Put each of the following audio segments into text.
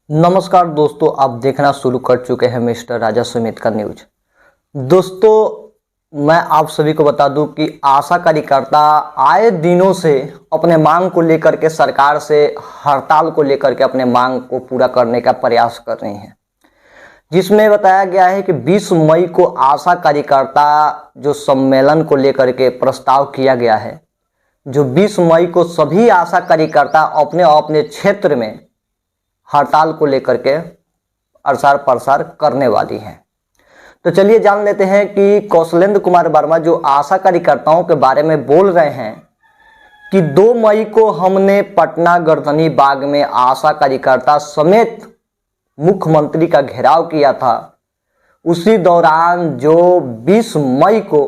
नमस्कार दोस्तों, आप देखना शुरू कर चुके हैं मिस्टर राजा सुमित का न्यूज। दोस्तों, मैं आप सभी को बता दूं कि आशा कार्यकर्ता आए दिनों से अपने मांग को लेकर के सरकार से हड़ताल को लेकर के अपने मांग को पूरा करने का प्रयास कर रही हैं, जिसमें बताया गया है कि 20 मई को आशा कार्यकर्ता जो सम्मेलन को लेकर के प्रस्ताव किया गया है, जो 20 मई को सभी आशा कार्यकर्ता अपने अपने क्षेत्र में हड़ताल को लेकर के अरसार प्रसार करने वाली हैं। तो चलिए जान लेते हैं कि कौशलेंद्र कुमार वर्मा जो आशा कार्यकर्ताओं के बारे में बोल रहे हैं कि 2 मई को हमने पटना गर्दनी बाग में आशा कार्यकर्ता समेत मुख्यमंत्री का घेराव किया था। उसी दौरान जो 20 मई को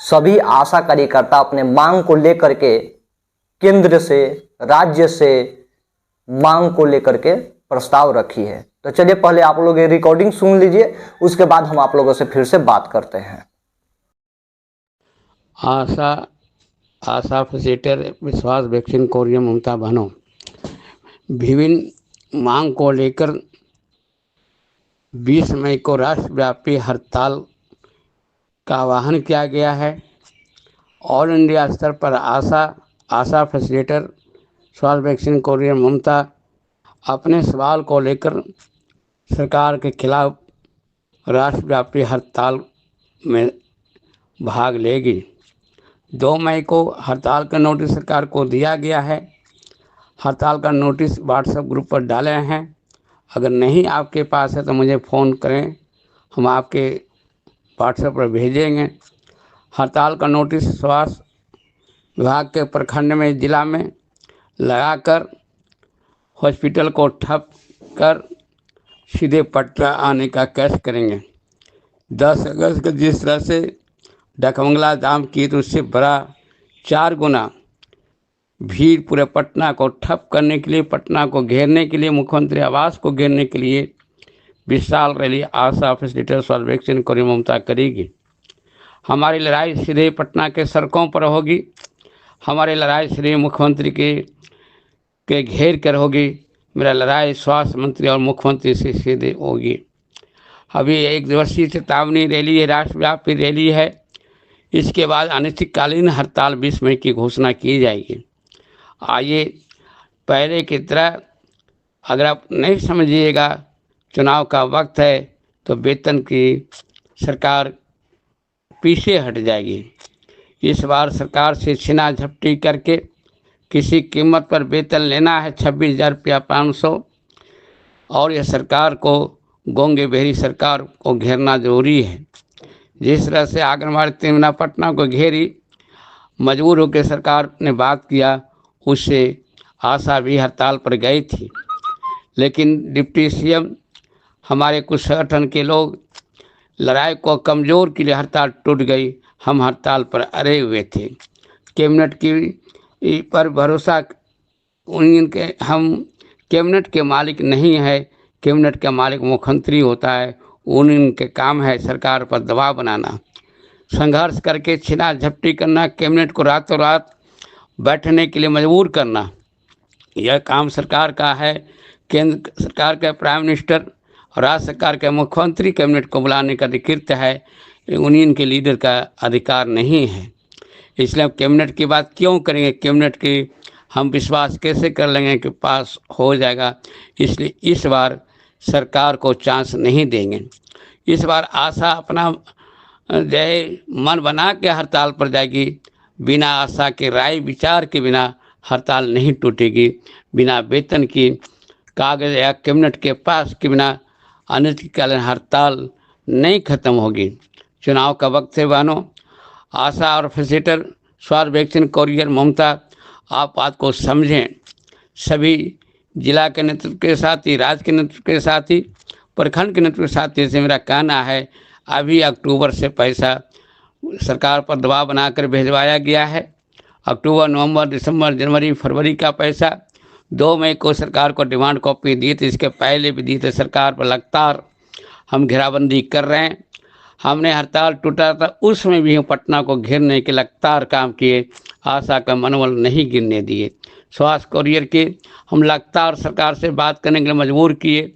सभी आशा कार्यकर्ता अपने मांग को लेकर के केंद्र से, राज्य से मांग को लेकर के प्रस्ताव रखी है। तो चलिए पहले आप लोग ये रिकॉर्डिंग सुन लीजिए, उसके बाद हम आप लोगों से फिर से बात करते हैं। आशा फैसिलिटेटर विश्वास वैक्सीन कोरियम ममता बहनों, विभिन्न मांग को लेकर 20 मई को राष्ट्रव्यापी हड़ताल का आह्वान किया गया है। ऑल इंडिया स्तर पर आशा फैसिलिटेटर विश्वास वैक्सीन कोरियम ममता अपने सवाल को लेकर सरकार के खिलाफ राष्ट्रव्यापी हड़ताल में भाग लेगी। 2 मई को हड़ताल का नोटिस सरकार को दिया गया है। हड़ताल का नोटिस व्हाट्सएप ग्रुप पर डाले हैं। अगर नहीं आपके पास है तो मुझे फ़ोन करें, हम आपके व्हाट्सएप पर भेजेंगे। हड़ताल का नोटिस स्वास्थ्य विभाग के प्रखंड में, जिला में लगाकर हॉस्पिटल को ठप कर सीधे पटना आने का कैसे करेंगे। 10 अगस्त को जिस तरह से डकमंगला जाम की, तो उससे बड़ा 4 गुना भीड़ पूरे पटना को ठप करने के लिए, पटना को घेरने के लिए, मुख्यमंत्री आवास को घेरने के लिए विशाल रैली आशा फैसिलिटेटर स्वास्थ्य वैक्सीन कोरियम ममता करेगी। हमारी लड़ाई सीधे पटना के सड़कों पर होगी। हमारी लड़ाई सीधे मुख्यमंत्री के घेर कर होगी। मेरा लड़ाई स्वास्थ्य मंत्री और मुख्यमंत्री से सीधे होगी। अभी 1 दिवसीय चेतावनी रैली है, राष्ट्रव्यापी रैली है। इसके बाद अनिश्चितकालीन हड़ताल 20 मई की घोषणा की जाएगी। आइए, पहले की तरह अगर आप नहीं समझिएगा, चुनाव का वक्त है, तो वेतन की सरकार पीछे हट जाएगी। इस बार सरकार से छीना झपटी करके किसी कीमत पर वेतन लेना है 26,500, और यह सरकार को, गोंगे बेहरी सरकार को घेरना जरूरी है। जिस तरह से आंगनबाड़ी तेमना पटना को घेरी, मजबूर होकर सरकार ने बात किया, उससे आशा भी हड़ताल पर गई थी। लेकिन डिप्टी सीएम, हमारे कुछ संगठन के लोग लड़ाई को कमज़ोर के लिए हड़ताल टूट गई। हम हड़ताल पर अड़े हुए थे। कैबिनेट की पर भरोसा, हम कैबिनेट के मालिक नहीं है। कैबिनेट का मालिक मुख्यमंत्री होता है। उनके काम है सरकार पर दबाव बनाना, संघर्ष करके छीना झपटी करना, कैबिनेट को रातों रात बैठने के लिए मजबूर करना। यह काम सरकार का है। केंद्र सरकार के प्राइम मिनिस्टर और राज्य सरकार के मुख्यमंत्री कैबिनेट को बुलाने का अधिकृत है। यूनियन के लीडर का अधिकार नहीं है। इसलिए हम कैबिनेट की बात क्यों करेंगे? कैबिनेट की हम विश्वास कैसे कर लेंगे कि पास हो जाएगा? इसलिए इस बार सरकार को चांस नहीं देंगे। इस बार आशा अपना मन बना के हड़ताल पर जाएगी। बिना आशा के राय विचार के बिना हड़ताल नहीं टूटेगी। बिना वेतन की कागज या कैबिनेट के पास के बिना अनिश्चितकालीन हड़ताल नहीं खत्म होगी। चुनाव का वक्त है बहनों। आशा और फैसिलिटेटर स्वास्थ्य वैक्सीन कोरियर ममता, आप बात को समझें। सभी जिला के नेतृत्व के साथ ही, राज्य के नेतृत्व के साथ ही, प्रखंड के नेतृत्व के साथ ही से मेरा कहना है, अभी अक्टूबर से पैसा सरकार पर दबाव बनाकर भेजवाया गया है। अक्टूबर, नवंबर, दिसंबर, जनवरी, फरवरी का पैसा 2 मई को सरकार को डिमांड कॉपी दी थी। इसके पहले भी दी थी। सरकार पर लगातार हम घेराबंदी कर रहे हैं। हमने हड़ताल टूटा था, उसमें भी हम पटना को घेरने के लगातार काम किए। आशा का मनोबल नहीं गिरने दिए। सुहास कोरियर के हम लगातार सरकार से बात करने के लिए मजबूर किए।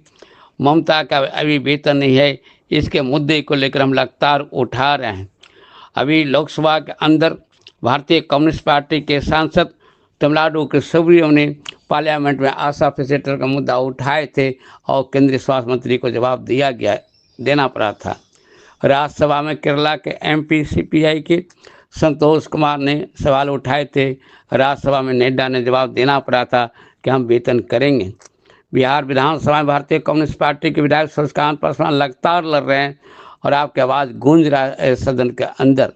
ममता का अभी वेतन नहीं है, इसके मुद्दे को लेकर हम लगातार उठा रहे हैं। अभी लोकसभा के अंदर भारतीय कम्युनिस्ट पार्टी के सांसद तमिलनाडु के सुब्रियो ने पार्लियामेंट में आशा फैसिलिटेटर का मुद्दा उठाए थे और केंद्रीय स्वास्थ्य मंत्री को जवाब देना पड़ा था। राज्यसभा में केरला के एमपी सीपीआई के संतोष कुमार ने सवाल उठाए थे। राज्यसभा में नड्डा ने जवाब देना पड़ा था कि हम वेतन करेंगे। बिहार विधानसभा में भारतीय कम्युनिस्ट पार्टी के विधायक सूर्यकांत पासवान लगातार लड़ रहे हैं और आपकी आवाज़ गूंज रहा है सदन के अंदर।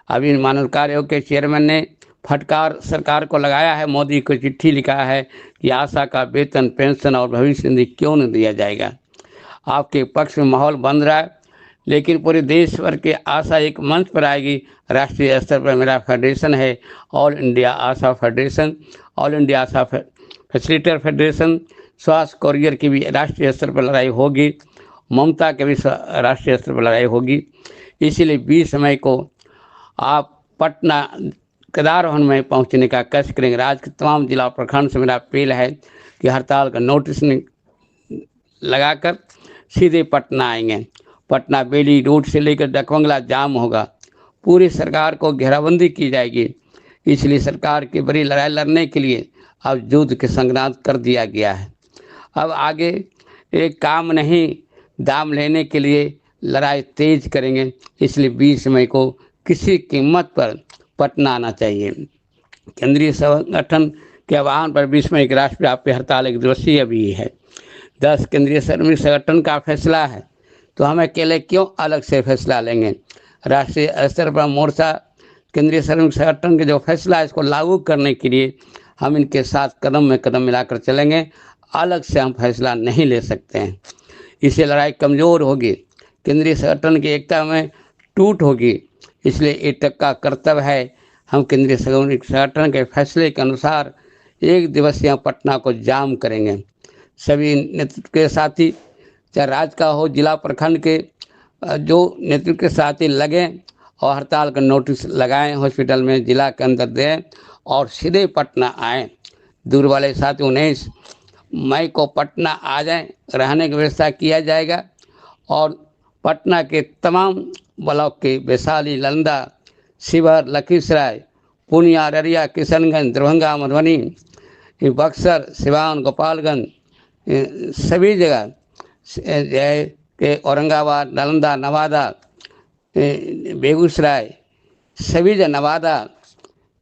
अभी मानव कार्य आयोग के चेयरमैन ने फटकार सरकार को लगाया है, मोदी को चिट्ठी लिखा है कि आशा का वेतन, पेंशन और भविष्य निधि क्यों नहीं दिया जाएगा। आपके पक्ष में माहौल बन रहा है, लेकिन पूरे देश भर के आशा एक मंच पर आएगी। राष्ट्रीय स्तर पर मेरा फेडरेशन है, ऑल इंडिया आशा फेडरेशन, ऑल इंडिया आशा फैसिलिटेटर फेडरेशन। सुहास कोरियर की भी राष्ट्रीय स्तर पर लड़ाई होगी, ममता के भी राष्ट्रीय स्तर पर लड़ाई होगी। इसीलिए 20 मई को आप पटना केदार भवन में पहुंचने का कष्ट करेंगे। राज्य के तमाम जिला प्रखंड से मेरा अपील है कि हड़ताल का नोटिस लगाकर सीधे पटना आएंगे। पटना बेली रोड से लेकर डकबंगला जाम होगा, पूरी सरकार को घेराबंदी की जाएगी। इसलिए सरकार की बड़ी लड़ाई लड़ने के लिए अब युद्ध के संग्राम कर दिया गया है। अब आगे एक काम नहीं, दाम लेने के लिए लड़ाई तेज करेंगे। इसलिए 20 मई को किसी कीमत पर पटना आना चाहिए। केंद्रीय संगठन के आह्वान पर 20 मई की राष्ट्रव्यापी हड़ताल 1 दिवसीय भी है। 10 केंद्रीय श्रमिक संगठन का फैसला है, तो हम अकेले क्यों अलग से फैसला लेंगे। राष्ट्रीय स्तर पर मोर्चा केंद्रीय श्रमिक संगठन के जो फैसला है इसको लागू करने के लिए हम इनके साथ कदम में कदम मिलाकर चलेंगे। अलग से हम फैसला नहीं ले सकते हैं, इससे लड़ाई कमज़ोर होगी, केंद्रीय संगठन की एकता में टूट होगी। इसलिए एक का कर्तव्य है, हम केंद्रीय श्रमिक संगठन के फैसले के अनुसार 1 दिवसीय पटना को जाम करेंगे। सभी नेतृत्व के साथी, चाहे राज्य का हो, जिला प्रखंड के जो नेतृत्व के साथी लगें और हड़ताल का नोटिस लगाएं, हॉस्पिटल में जिला के अंदर दें और सीधे पटना आएँ। दूर वाले साथी 19 मई को पटना आ जाएं, रहने की व्यवस्था किया जाएगा और पटना के तमाम ब्लॉक के वैशाली, नालंदा, शिवहर, लखीसराय, पूर्णिया, अररिया, किशनगंज, दरभंगा, मधुबनी, बक्सर, सिवान, गोपालगंज, सभी जगह के औरंगाबाद, नालंदा, नवादा, बेगूसराय, सभी जगह नवादा,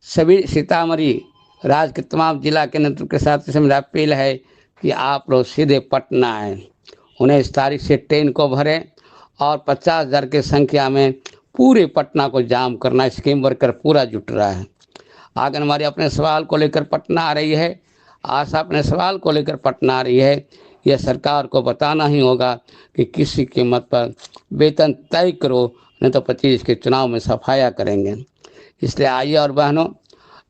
सभी सीतामढ़ी, राज्य के तमाम जिला के नेतृत्व के साथ से मेरा अपील है कि आप लोग सीधे पटना आएँ। 19 तारीख से ट्रेन को भरें और 50,000 की संख्या में पूरे पटना को जाम करना। स्कीम वर्कर पूरा जुट रहा है। आंगनबाड़ी अपने सवाल को लेकर पटना आ रही है, आशा अपने सवाल को लेकर पटना आ रही है। यह सरकार को बताना ही होगा कि किसी कीमत पर वेतन तय करो, नहीं तो 25 के चुनाव में सफाया करेंगे। इसलिए आइए और बहनों,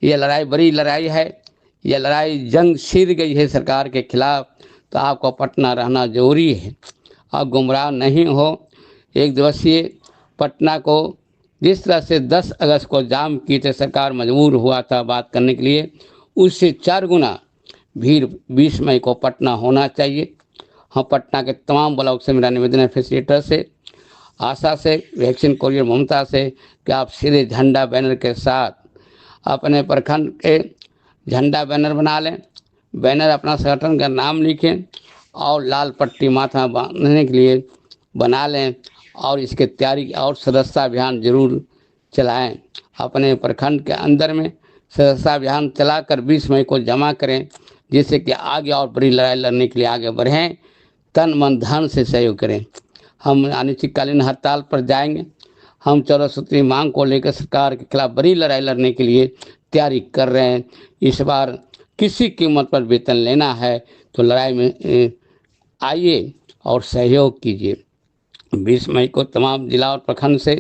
ये लड़ाई बड़ी लड़ाई है, यह लड़ाई जंग छिड़ गई है सरकार के खिलाफ, तो आपको पटना रहना जरूरी है। आप गुमराह नहीं हो। 1 दिवसीय पटना को जिस तरह से 10 अगस्त को जाम की थे, सरकार मजबूर हुआ था बात करने के लिए, उससे 4 गुना भीड़ 20 मई को पटना होना चाहिए। हाँ, पटना के तमाम ब्लॉक से मेरा निवेदन है, फैसिलिटेटर से, आशा से, वैक्सीन कोरियर ममता से, कि आप सीधे झंडा बैनर के साथ अपने प्रखंड के झंडा बैनर बना लें, बैनर अपना संगठन का नाम लिखें और लाल पट्टी माथा बांधने के लिए बना लें और इसके तैयारी और सदस्यता अभियान जरूर चलाएं। अपने प्रखंड के अंदर में सदस्यता अभियान चलाकर 20 मई को जमा करें, जिससे कि आगे और बड़ी लड़ाई लड़ने के लिए आगे बढ़ें। तन मन धन से सहयोग करें। हम अनिश्चितकालीन हड़ताल पर जाएंगे। हम 14 सूत्री मांग को लेकर सरकार के खिलाफ बड़ी लड़ाई लड़ने के लिए तैयारी कर रहे हैं। इस बार किसी कीमत पर वेतन लेना है तो लड़ाई में आइए और सहयोग कीजिए। 20 मई को तमाम जिला और प्रखंड से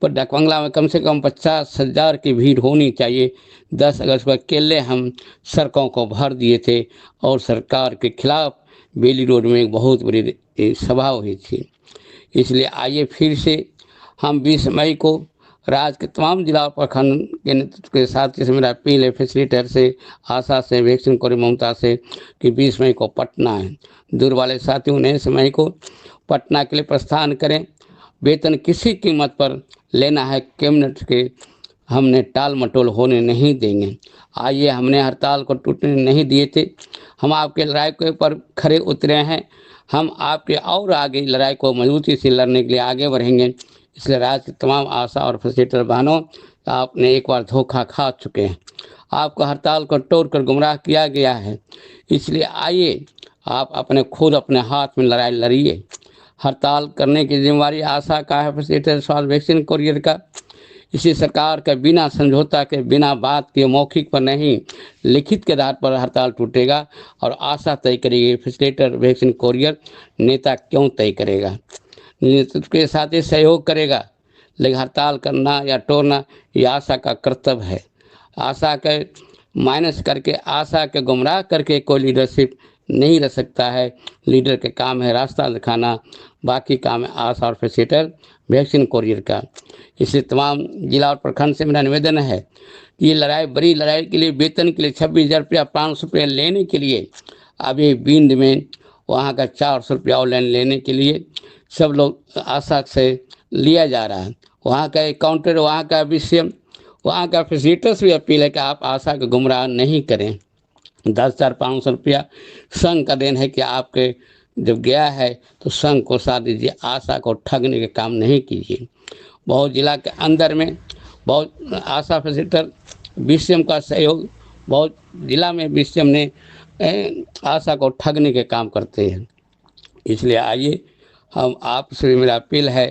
पर डकबंगला में कम से कम 50,000 की भीड़ होनी चाहिए। 10 अगस्त को अकेले हम सड़कों को भर दिए थे और सरकार के खिलाफ बेली रोड में एक बहुत बड़ी सभा हुई थी। इसलिए आइए फिर से हम 20 मई को राज्य के तमाम जिला और प्रखंड के नेतृत्व के साथ इस मेरा अपील है फैसिलिटेटर से, आशा से, वैक्सीन कोरी ममता से कि 20 मई को पटना है। दूर वाले साथियों 19 मई को पटना के लिए प्रस्थान करें। वेतन किसी कीमत पर लेना है कैबिनेट के, हमने टाल मटोल होने नहीं देंगे। आइए, हमने हड़ताल को टूटने नहीं दिए थे, हम आपके लड़ाई के पर खड़े उतरे हैं। हम आपके और आगे लड़ाई को मजबूती से लड़ने के लिए आगे बढ़ेंगे। इसलिए राज्य के तमाम आशा और फैसिलिटेटर बहनों, आपने एक बार धोखा खा चुके हैं, आपको हड़ताल को तोड़कर गुमराह किया गया है। इसलिए आइए, आप खुद अपने हाथ में लड़ाई लड़िए। हड़ताल करने की जिम्मेवारी आशा का है, फैसिलिटेटर स्वास्थ्य वैक्सीन कोरियर का। इसी सरकार के बिना समझौता के, बिना बात के, मौखिक पर नहीं लिखित के आधार पर हड़ताल टूटेगा और आशा तय करेगी, फैसिलिटेटर वैक्सीन कोरियर नेता क्यों तय करेगा, नेतृत्व के साथ ही सहयोग करेगा। लेकिन हड़ताल करना या तोड़ना ये आशा का कर्तव्य है। आशा के माइनस करके, आशा के गुमराह करके कोई लीडरशिप नहीं रह सकता है। लीडर के काम है रास्ता दिखाना, बाकी काम है आशा और फैसिलिटेटर वैक्सीन कोरियर का। इसलिए तमाम जिला और प्रखंड से मेरा निवेदन है कि ये लड़ाई, बड़ी लड़ाई के लिए, वेतन के लिए 26,000 रुपया, 500 रुपया लेने के लिए अभी बींद में वहाँ का 400 रुपया ऑनलाइन लेने के लिए सब लोग आशा से लिया जा रहा है। वहाँ का काउंटर, वहाँ का विषय, वहाँ का फैसिलिटेटर्स भी अपील है कि आप आशा को गुमराह नहीं करें। 10,500 रुपया संघ का देन है कि आपके जब गया है तो संघ को साथ दीजिए, आशा को ठगने के काम नहीं कीजिए। बहुत जिला के अंदर में बहुत आशा फैसिलिटेटर बीसीएम का सहयोग, बहुत जिला में बीसीएम ने आशा को ठगने के काम करते हैं। इसलिए आइए, हम आपसे मेरा अपील है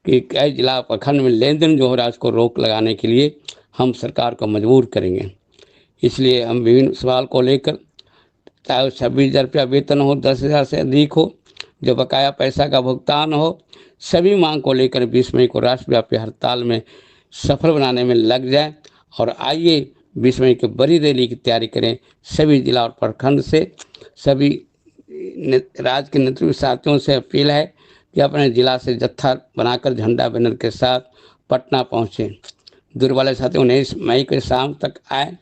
कि कई जिला प्रखंड में लेन देन जो हो रहा है उसको रोक लगाने के लिए हम सरकार को मजबूर करेंगे। इसलिए हम विभिन्न सवाल को लेकर, चाहे 26,000 रुपया वेतन हो, 10,000 से अधिक हो, जो बकाया पैसा का भुगतान हो, सभी मांग को लेकर 20 मई को राष्ट्रव्यापी हड़ताल में सफल बनाने में लग जाए। और आइए, 20 मई की बड़ी रैली की तैयारी करें। सभी जिला और प्रखंड से, सभी राज्य के नेतृत्व साथियों से अपील है कि अपने जिला से जत्था बनाकर झंडा बैनर के साथ पटना पहुँचें। दूर वाले साथियों 19 मई के शाम तक आए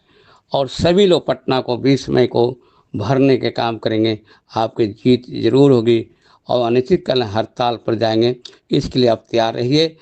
और सभी लोग पटना को 20 मई को भरने के काम करेंगे। आपकी जीत जरूर होगी और अनिश्चितकालीन हड़ताल पर जाएंगे। इसके लिए आप तैयार रहिए।